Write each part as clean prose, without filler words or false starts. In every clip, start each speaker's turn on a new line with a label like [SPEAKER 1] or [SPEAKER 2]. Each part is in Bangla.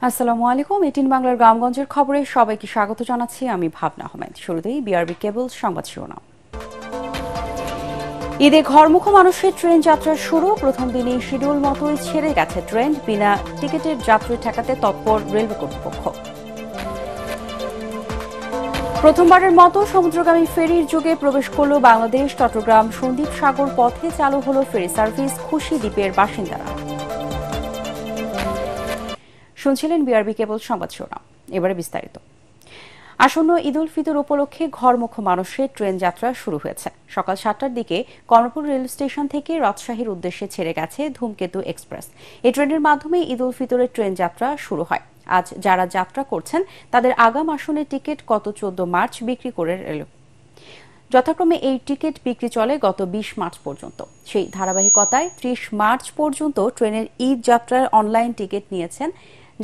[SPEAKER 1] আসসালামু আলাইকুম। 18 বাংলার গ্রামগঞ্জের খবরে সবাইকে স্বাগত জানাচ্ছি। আমি ভাবনা আহমেদ। শুরুতেই বিআরবি কেবল সংবাদ শিরোনাম। ঈদে ঘরমুখো মানুষের ট্রেন যাত্রা শুরু। প্রথম দিনেই শিডিউল মতোই ছেড়ে গেছে ট্রেন। বিনা টিকিটের যাত্রী ঠেকাতে তৎপর রেলওয়ে কর্তৃপক্ষ। প্রথমবারের মতো সমুদ্রগামী ফেরির যুগে প্রবেশ করল বাংলাদেশ। চট্টগ্রাম সন্দ্বীপ সাগর পথে চালু হলো ফেরি সার্ভিস। খুশি দ্বীপের বাসিন্দারা। শুনছিলেন বিআরবি কেবল সংবাদ শিরোনাম। এবারে বিস্তারিত। আসন্ন ঈদ উল ফিতর উপলক্ষে ঘরমুখো মানুষের ট্রেন যাত্রা শুরু হয়েছে। সকাল 7টার দিকে কমলাপুর রেল স্টেশন থেকে রাজশাহীর উদ্দেশ্যে ছেড়ে গেছে ধূমকেতু এক্সপ্রেস। এই ট্রেনের মাধ্যমে ঈদ উল ফিতরের ট্রেন যাত্রা শুরু হয়। আজ যারা যাত্রা করছেন তাদের আগাম আসনের টিকিট গত 14 মার্চ বিক্রি করে রেল। যথাক্রমে এই টিকিট বিক্রি চলে গত 20 মার্চ পর্যন্ত। সেই ধারাবাহিকতায় 30 মার্চ পর্যন্ত ট্রেনের ঈদ যাত্রার অনলাইন টিকিট নিয়েছেন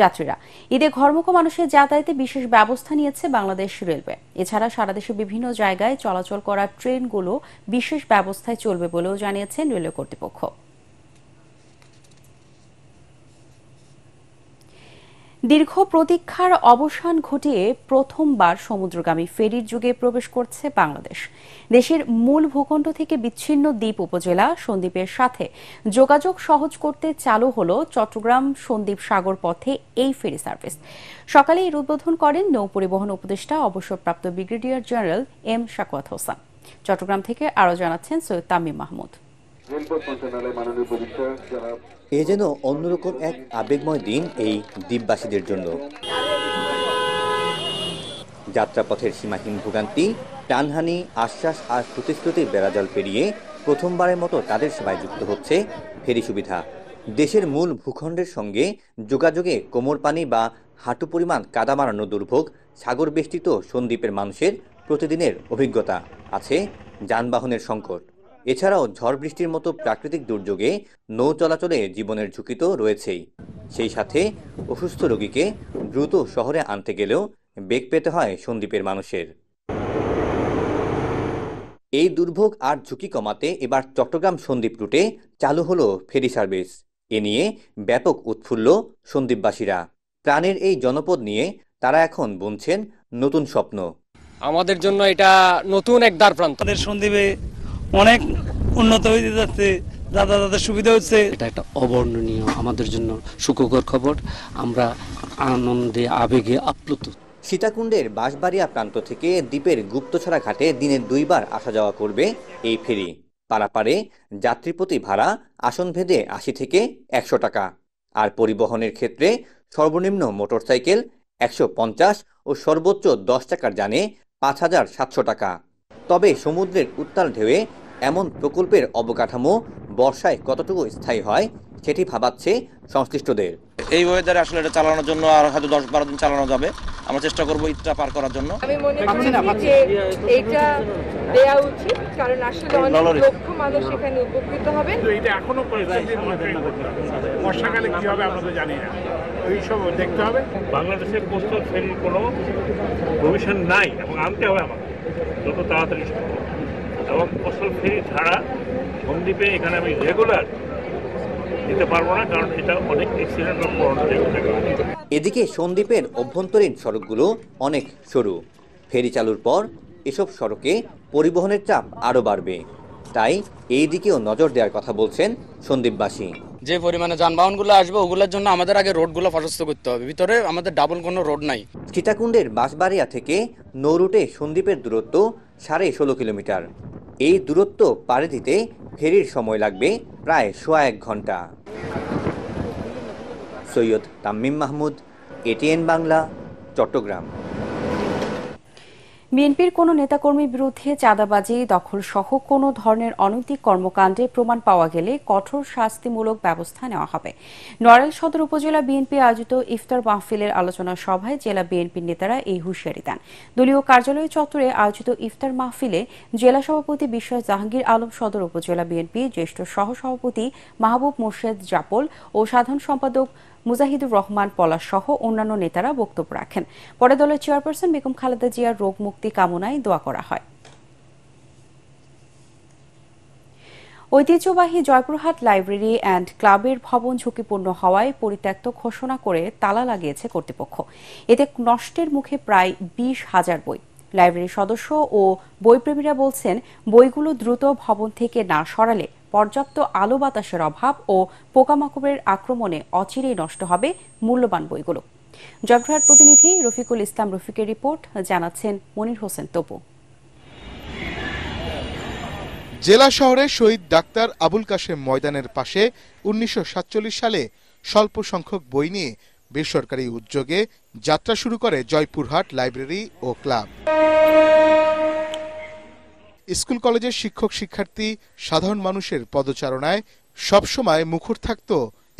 [SPEAKER 1] যাত্রীরা। ঈদে ঘরমুখো মানুষের যাতায়াতে বিশেষ ব্যবস্থা নিয়েছে বাংলাদেশ রেলওয়ে। এছাড়া সারা দেশে বিভিন্ন জায়গায় চলাচল করা ট্রেনগুলো বিশেষ ব্যবস্থায় চলবে বলেও জানিয়েছেন রেলওয়ে কর্তৃপক্ষ। দীর্ঘ প্রতীক্ষার অবসান ঘটিয়ে প্রথমবার সমুদ্রগামী ফেরির যুগে প্রবেশ করছে বাংলাদেশ। দেশের মূল ভূখণ্ড থেকে বিচ্ছিন্ন দ্বীপ উপজেলা সন্দ্বীপের সাথে যোগাযোগ সহজ করতে চালু হলো চট্টগ্রাম সন্দ্বীপ সাগর পথে এই ফেরি সার্ভিস। সকালে এর উদ্বোধন করেন নৌপরিবহন উপদেষ্টা অবসরপ্রাপ্ত brigadier general M Shakhawat Hossain. Chittagong থেকে আরও জানাচ্ছেন সৈয়দ তামিম মাহমুদ।
[SPEAKER 2] এ যেন অন্যরকম এক আবেগময় দিন এই দ্বীপবাসীদের জন্য। যাত্রাপথের সীমাহীন ভোগান্তি, টানহানি, আশ্বাস আর প্রতিশ্রুতির বেড়াজাল পেরিয়ে প্রথমবারের মতো তাদের সেবায় যুক্ত হচ্ছে ফেরি সুবিধা। দেশের মূল ভূখণ্ডের সঙ্গে যোগাযোগে কোমর পানি বা হাঁটু পরিমাণ কাদা মারানো দুর্ভোগ সাগর বেষ্টিত সন্দ্বীপের মানুষের প্রতিদিনের অভিজ্ঞতা। আছে যানবাহনের সংকট। এছাড়াও ঝড় বৃষ্টির মতো প্রাকৃতিক দুর্যোগে নৌ চলাচলে জীবনের ঝুঁকি তো রয়েছেই। সেই সাথে অসুস্থ রোগীকে দ্রুত শহরে আনতে গেলেও বেগ পেতে হয় সন্দ্বীপের মানুষের। এই দুর্ভোগ আর ঝুঁকি কমাতে এবার চট্টগ্রাম সন্দ্বীপ রুটে চালু হলো ফেরি সার্ভিস। এ নিয়ে ব্যাপক উৎফুল্ল সন্দ্বীপবাসীরা। প্রাণের এই জনপদ নিয়ে তারা এখন বুনছেন নতুন স্বপ্ন।
[SPEAKER 3] আমাদের জন্য এটা নতুন এক দ্বারপ্রান্ত।
[SPEAKER 4] আমাদের সন্দ্বীপে অনেক উন্নত হয়ে যাচ্ছে, যাতায়াতের সুবিধা হচ্ছে।
[SPEAKER 5] এটা একটা অবর্ণনীয় আমাদের জন্য সুখকর খবর। আমরা আনন্দে আবেগে আপ্লুত।
[SPEAKER 2] সীতাকুণ্ডের বাঁশবাড়িয়া প্রান্ত থেকে দ্বীপের গুপ্তছড়া ঘাটে দিনে 2 বার আসা যাওয়া করবে এই ফেরি। পারাপারে যাত্রীপ্রতি ভাড়া আসনভেদে 80 থেকে 100 টাকা। আর পরিবহনের ক্ষেত্রে সর্বনিম্ন মোটরসাইকেল 150 ও সর্বোচ্চ 10 চাকার যানে 5700 টাকা। তবে সমুদ্রের উত্তাল ঢেউয়ে এমন প্রকল্পের অবকাঠামো বর্ষায় কতটুকু স্থায়ী হয় সেটি ভাবাচ্ছে সংশ্লিষ্টদের।
[SPEAKER 6] এই ওয়েদারে আসলে এটা চালানোর জন্য আর হয়তো 10-12 দিন চালানো যাবে। আমরা চেষ্টা করবো ঈদটা পার করার জন্য।
[SPEAKER 7] আমি মনে করি যে এইটা দেয়া উচিত, কারণ আসলে অনেক লক্ষ মানুষ এখানে উপকৃত হবেন।
[SPEAKER 8] এটা এখনো বর্ষাকালে কি হবে আমরা তো জানি না, ওই সব দেখতে হবে। বাংলাদেশের কোস্টাল ফেরির কোনো ভবিষ্যৎ নাই এবং আনতে হবে আমাকে যত তাড়াতাড়ি সম্ভব। এবং কোস্টাল ফেরি ছাড়া সন্দ্বীপে এখানে আমি রেগুলার দিতে পারবো না, কারণ এটা অনেক অ্যাক্সিডেন্ট থাকে।
[SPEAKER 2] এদিকে সন্দ্বীপের অভ্যন্তরীণ সড়কগুলো অনেক সরু। ফেরি চালুর পর এসব সড়কে পরিবহনের চাপ আরও বাড়বে। তাই এই দিকেও নজর দেওয়ার কথা বলছেন সন্দ্বীপবাসী।
[SPEAKER 3] যে পরিমাণে যানবাহনগুলো আসবে ওগুলোর জন্য আমাদের আগে রোডগুলো প্রশস্ত করতে হবে। ভিতরে আমাদের ডাবল কোনো রোড নাই।
[SPEAKER 2] সীতাকুণ্ডের বাঁশবাড়িয়া থেকে নৌ রুটে সন্দ্বীপের দূরত্ব 16.5 কিলোমিটার। এই দূরত্ব পাড়ি দিতে ফেরির সময় লাগবে প্রায় 1.25 ঘন্টা। সৈয়দ তামিম মাহমুদ, এটিএন বাংলা, চট্টগ্রাম।
[SPEAKER 1] বিএনপির কোনো নেতাকর্মীর বিরুদ্ধে চাঁদাবাজি, দখল সহ কোনো ধরনের অনৈতিক কর্মকাণ্ডে প্রমাণ পাওয়া গেলে কঠোর শাস্তিমূলক ব্যবস্থা নেওয়া হবে। নড়াইল সদর উপজেলা বিএনপি আয়োজিত ইফতার মাহফিলের আলোচনা সভায় জেলা বিএনপির নেতারা এই হুঁশিয়ারি দেন। দলীয় কার্যালয় চত্বরে আয়োজিত ইফতার মাহফিলে জেলা সভাপতি বিশ্বাস জাহাঙ্গীর আলম, সদর উপজেলা বিএনপি জ্যেষ্ঠ সহসভাপতি মাহবুব মোর্শেদ জাপল ও সাধারণ সম্পাদক মুজাহিদুর রহমান পলাশ সহ অন্যান্য নেতারা বক্তব্য রাখেন। পরে দলের চেয়ারপারসন বেগম খালেদা জিয়ার রোগ মুক্তি কামনায় দোয়া করা হয়। ঐতিহ্যবাহী জয়পুরহাট লাইব্রেরি অ্যান্ড ক্লাবের ভবন ঝুঁকিপূর্ণ হওয়ায় পরিত্যক্ত ঘোষণা করে তালা লাগিয়েছে কর্তৃপক্ষ। এতে নষ্টের মুখে প্রায় 20,000 বই। লাইব্রেরির সদস্য ও বইপ্রেমীরা বলছেন, বইগুলো দ্রুত ভবন থেকে না সরালে পর্যাপ্ত আলো বাতাসের অভাব ও পোকামাকড়ের আক্রমণে অচিরেই নষ্ট হবে মূল্যবান বইগুলো। জয়পুরহাট প্রতিনিধি রফিকুল ইসলাম রফিকের রিপোর্ট, জানাচ্ছেন মনির হোসেন তপু।
[SPEAKER 9] জেলা শহরের শহীদ ডাক্তার আবুল কাশেম ময়দানের পাশে 1947 সালে স্বল্প সংখ্যক বই নিয়ে বেসরকারি উদ্যোগে যাত্রা শুরু করে জয়পুরহাট লাইব্রেরি ও ক্লাব। স্কুল কলেজের শিক্ষক শিক্ষার্থী সাধারণ মানুষের পদচারণায় সবসময় মুখর থাকত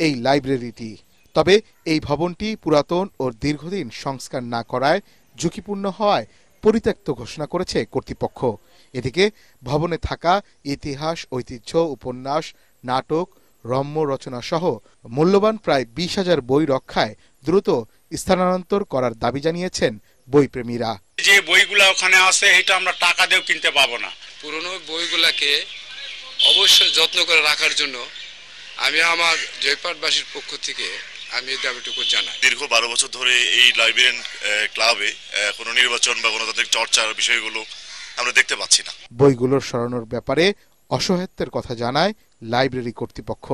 [SPEAKER 9] এই লাইব্রেরিটি। তবে এই ভবনটি পুরাতন ও দীর্ঘদিন সংস্কার না করায় ঝুঁকিপূর্ণ হওয়ায় পরিত্যক্ত ঘোষণা করেছে কর্তৃপক্ষ। এদিকে ভবনে থাকা ইতিহাস, ঐতিহ্য, উপন্যাস, নাটক, রম্য রচনা সহ মূল্যবান প্রায় 20,000 বই রক্ষায় দ্রুত স্থানান্তর করার দাবি জানিয়েছেন বইপ্রেমীরা।
[SPEAKER 10] যে বইগুলা ওখানে আছে এটা আমরা টাকা দিয়েও কিনতে পাবো না।
[SPEAKER 11] পুরনো বইগুলাকে অবশ্যই যত্ন করে রাখার জন্য আমি আমার জয়পাটবাসীর পক্ষ থেকে আমি এই দাবিটুকু জানাই।
[SPEAKER 12] দীর্ঘ 12 বছর ধরে এই লাইব্রেরিয়ান ক্লাবে কোনো নির্বাচন বা গণতান্ত্রিক চর্চার বিষয়গুলো আমরা দেখতে পাচ্ছি না।
[SPEAKER 9] বইগুলোর সরানোর ব্যাপারে অসহায়ত্বের কথা জানায় লাইব্রেরি কর্তৃপক্ষ।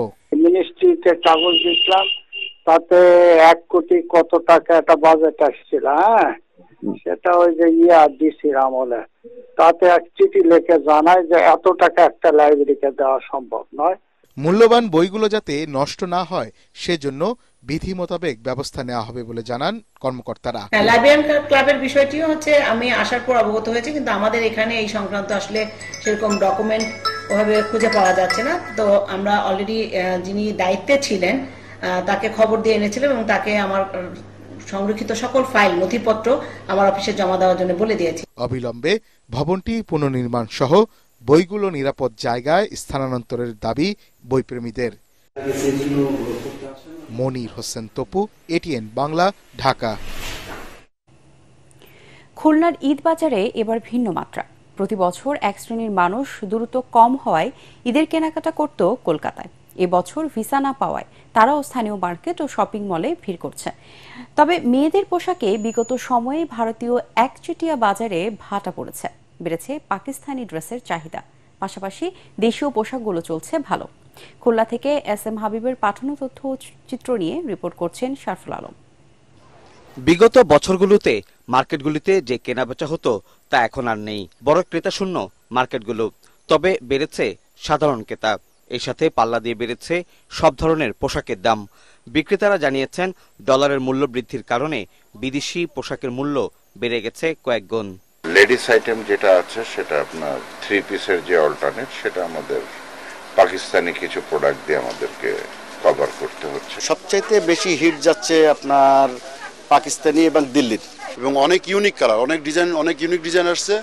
[SPEAKER 13] মিনিস্ট্রিতে কাগজ দিলাম, তাতে 1 কোটি কত টাকা একটা বাজেট আসছিল। সেটা ওই যে ডিসির আমলে, তাতে এক চিঠি লিখে জানায় যে এত টাকা একটা লাইব্রেরিকে দেওয়া সম্ভব নয়।
[SPEAKER 9] মূল্যবান বইগুলো যাতে নষ্ট না হয় সেজন্য বিধি মোতাবেক ব্যবস্থা নেওয়া হবে বলে জানান কর্মকর্তারা।
[SPEAKER 14] লাইব্রেরিয়ান ক্লাবের বিষয়টিও হচ্ছে আমি আসার পর অবগত হয়েছে, কিন্তু আমাদের এখানে এই সংক্রান্ত আসলে সেরকম ডকুমেন্ট ওভাবে খুঁজে পাওয়া যাচ্ছে না। তো আমরা অলরেডি যিনি দায়িত্বে ছিলেন তাকে খবর দিয়ে এনেছিলাম এবং তাকে আমার সংরক্ষিত সকল ফাইল নথিপত্র আমার অফিসে জমা দেওয়ার জন্য বলে দিয়েছি।
[SPEAKER 9] অবিলম্বে ভবনটি পুনর্নির্মাণ সহ বইগুলো নিরাপদ জায়গায় স্থানান্তরের দাবি বইপ্রেমীদের। মনির হোসেন তপু, এটিএন বাংলা, ঢাকা।
[SPEAKER 1] খুলনার ঈদ বাজারে এবার ভিন্ন মাত্রা। প্রতি বছর এক শ্রেণীর মানুষ দ্রুত কম হওয়ায় ঈদের কেনাকাটা করত কলকাতায়। এবছর ভিসা না পাওয়ায় তারাও স্থানীয় মার্কেট ও শপিং মলে ভিড় করছে। তবে মেয়েদের পোশাকে বিগত সময়ে ভারতীয় একচেটিয়া বাজারে ভাটা পড়েছে। বেড়েছে পাকিস্তানি ড্রেসের চাহিদা, পাশাপাশি দেশীয় পোশাকগুলো চলছে ভালো। খুলনা থেকে SM হাবিবের পাঠানো তথ্য চিত্র নিয়ে রিপোর্ট করছেন শারফুল আলম।
[SPEAKER 15] বিগত বছরগুলোতে মার্কেটগুলিতে যে কেনাবেচা হতো তা এখন আর নেই। বড় ক্রেতা শূন্য মার্কেটগুলো, তবে বেড়েছে সাধারণ ক্রেতা। এর সাথে পাল্লা দিয়ে বেড়েছে সব ধরনের পোশাকের দাম। বিক্রেতারা জানিয়েছেন, ডলারের মূল্য বৃদ্ধির কারণে বিদেশি পোশাকের মূল্য বেড়ে গেছে কয়েক গুণ।
[SPEAKER 16] লেডিস আইটেম যেটা আছে সেটা আপনার 3 পিসের যে অল্টারনেট, সেটা আমাদের পাকিস্তানি কিছু প্রোডাক্ট দিয়ে আমাদেরকে কভার করতে হচ্ছে।
[SPEAKER 17] সবচাইতে বেশি হিট যাচ্ছে আপনার পাকিস্তানি এবং দিল্লির, এবং অনেক ইউনিক কালার, অনেক ইউনিক ডিজাইন আসছে,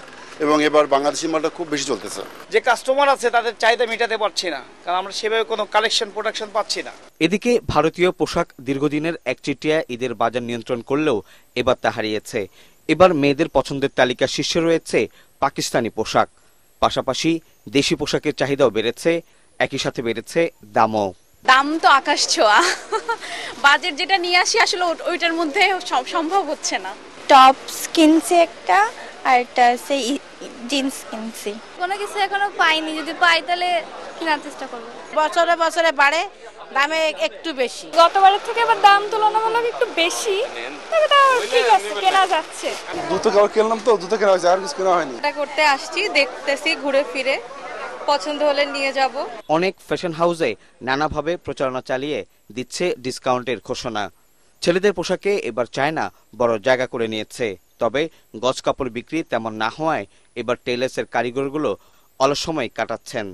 [SPEAKER 17] এবং এবার বাংলাদেশি মালটা খুব বেশি চলতেছে।
[SPEAKER 18] যে কাস্টমার আছে তাদের চাহিদা মেটাতে পারছি না, কারণ আমরা সেভাবে কোনো কালেকশন প্রোডাকশন পাচ্ছি না।
[SPEAKER 15] এদিকে ভারতীয় পোশাক দীর্ঘদিনের একচেটিয়া ঈদের বাজার নিয়ন্ত্রণ করলেও এবার তা হারিয়েছে। এবার মেয়েদের পছন্দের তালিকার শীর্ষে রয়েছে পাকিস্তানি পোশাক, পাশাপাশি দেশি পোশাকের চাহিদাও বেড়েছে, একই সাথে বেড়েছে দামও।
[SPEAKER 19] দাম তো আকাশ ছোঁয়া, বাজেট যেটা নিয়ে আসি আসলে ওইটার মধ্যে সম্ভব হচ্ছে না।
[SPEAKER 20] টপস কিনছি একটা, আর একটা সেই জিন্স কিনছি।
[SPEAKER 19] কোনো কিছু এখনো পাইনি, যদি পাই তাহলে কেনার চেষ্টা করবো।
[SPEAKER 21] বছরে বছরে বাড়ে, দামে একটু বেশি।
[SPEAKER 19] গতবারের থেকে আবার দাম তুলনামূলক একটু বেশি, তবে তাও ঠিক আছে, কেনা যাচ্ছে।
[SPEAKER 17] জুতো কাপড় কিনলাম তো, জুতো কেনা হয়েছে, আর কিছু কেনা হয়নি।
[SPEAKER 19] এটা করতে আসছি, দেখতেছি ঘুরে ফিরে, পছন্দ হলে নিয়ে যাব।
[SPEAKER 15] অনেক ফ্যাশন হাউসে নানাভাবে প্রচারণা চালিয়ে দিচ্ছে ডিসকাউন্টের ঘোষণা। ছেলেদের পোশাকে এবার চায়না বড় জায়গা করে নিয়েছে। তবে গজ কাপড় বিক্রি তেমন না হওয়ায় এবার টেইলার্সের কারিগরগুলো অলস সময় কাটাচ্ছেন।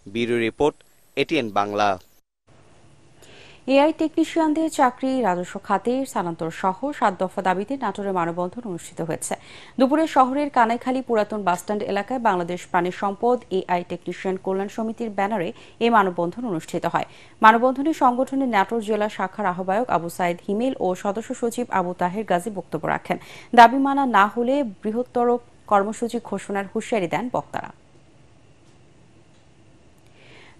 [SPEAKER 15] Bureau report, ATN Bangla.
[SPEAKER 1] AI টেকনিশিয়ানদের চাকরি রাজস্ব খাতে স্থানান্তর সহ 7 দফা দাবিতে নাটোরে মানববন্ধন অনুষ্ঠিত হয়েছে। দুপুরে শহরের কানাইখালী পুরাতন বাসস্ট্যান্ড এলাকায় বাংলাদেশ প্রাণী সম্পদ এআই টেকনিশিয়ান কল্যাণ সমিতির ব্যানারে এই মানববন্ধন অনুষ্ঠিত হয়। মানববন্ধনে সংগঠনের নাটোর জেলা শাখার আহ্বায়ক আবু সাইদ হিমেল ও সদস্য সচিব আবু তাহের গাজী বক্তব্য রাখেন। দাবি মানা না হলে বৃহত্তর কর্মসূচি ঘোষণার হুঁশিয়ারি দেন বক্তারা।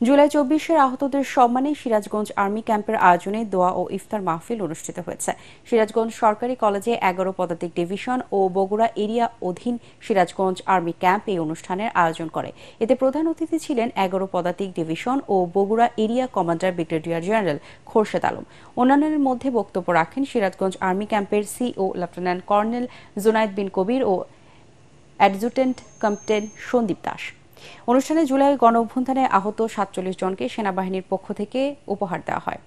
[SPEAKER 1] জুলাই 24-এর আহতদের সম্মানে সিরাজগঞ্জ আর্মি ক্যাম্পের আয়োজনে দোয়া ও ইফতার মাহফিল অনুষ্ঠিত হয়েছে। সিরাজগঞ্জ সরকারি কলেজে 11 পদাতিক ডিভিশন ও বগুড়া এরিয়া অধীন সিরাজগঞ্জ আর্মি ক্যাম্প এই অনুষ্ঠানের আয়োজন করে। এতে প্রধান অতিথি ছিলেন 11 পদাতিক ডিভিশন ও Bogura area commander brigadier general Khorshed Alam. অন্যান্যের মধ্যে বক্তব্য রাখেন সিরাজগঞ্জ আর্মি ক্যাম্পের CO lieutenant colonel Junayed bin Kabir ও অ্যাডজুটেন্ট ক্যাপ্টেন সন্দীপ দাস। অনুষ্ঠানে জুলাই গণঅভ্যুত্থানে আহত 47 জনকে সেনাবাহিনীর পক্ষ থেকে উপহার দেওয়া হয়।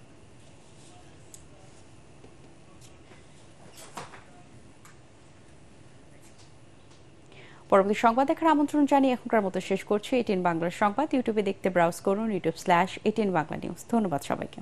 [SPEAKER 1] পরবর্তী সংবাদ দেখার আমন্ত্রণ জানিয়ে এখনকার মতো শেষ করছি। এটিএন বাংলার সংবাদ ইউটিউবে দেখতে ব্রাউজ করুন youtube/ATN Bangla News। ধন্যবাদ সবাইকে।